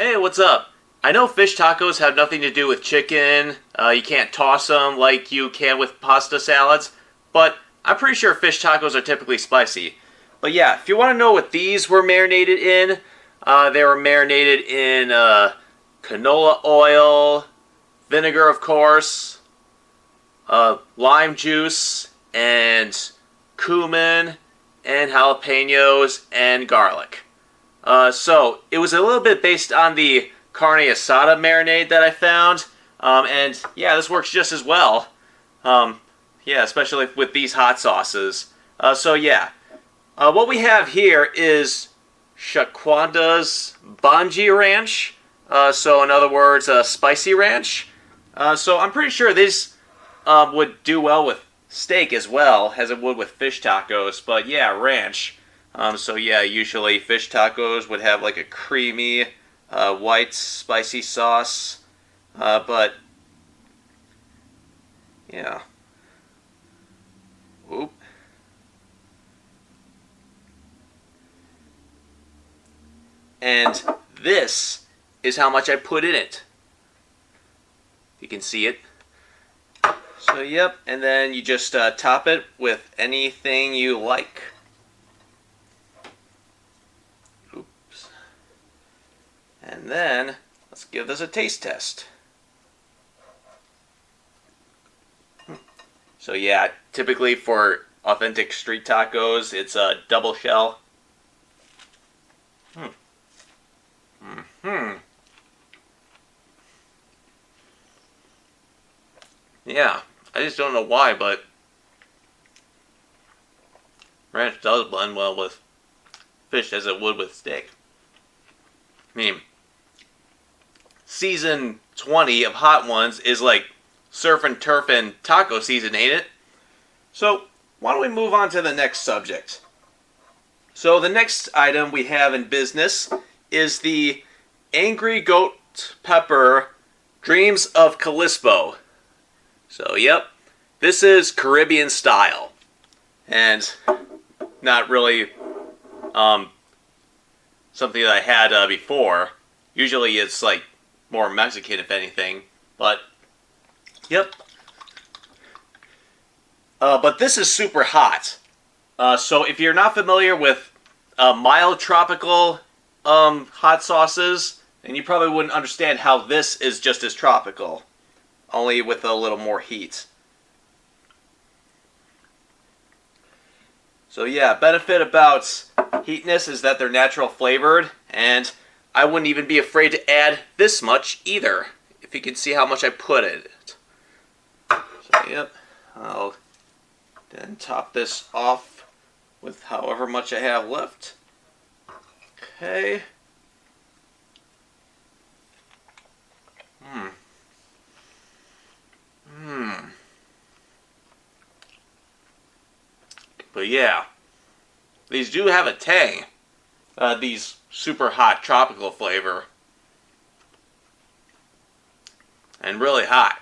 Hey, what's up? I know fish tacos have nothing to do with chicken. You can't toss them like you can with pasta salads, but I'm pretty sure fish tacos are typically spicy. But yeah, if you want to know what these were marinated in, they were marinated in canola oil, vinegar, of course, lime juice, and cumin, and jalapenos, and garlic. So it was a little bit based on the carne asada marinade that I found, and yeah, this works just as well. Yeah, especially with these hot sauces. So yeah, what we have here is Shaquanda's Banja Ranch. So in other words, spicy ranch. So I'm pretty sure this would do well with steak as well as it would with fish tacos. But yeah, ranch. So yeah, usually fish tacos would have like a creamy, white spicy sauce, but yeah. Oop. And this is how much I put in it. You can see it. So yep, and then you just top it with anything you like. And then, let's give this a taste test. So yeah, typically for authentic street tacos, it's a double shell. Yeah, I just don't know why, but ranch does blend well with fish as it would with steak. I mean, season 20 of Hot Ones is like surf and turf and taco season, ain't it? So, why don't we move on to the next subject? So, the next item we have in business is the Angry Goat Pepper Dreams of Callispo. So, yep, this is Caribbean style. And not really something that I had before. Usually it's like more Mexican, if anything. But, yep. But this is super hot. So if you're not familiar with mild tropical hot sauces, then you probably wouldn't understand how this is just as tropical. Only with a little more heat. So yeah, benefit about heatness is that they're natural flavored, and I wouldn't even be afraid to add this much either, if you can see how much I put in it. So yep, I'll then top this off with however much I have left. Okay. But yeah, these do have a tang. These super hot tropical flavor. And really hot.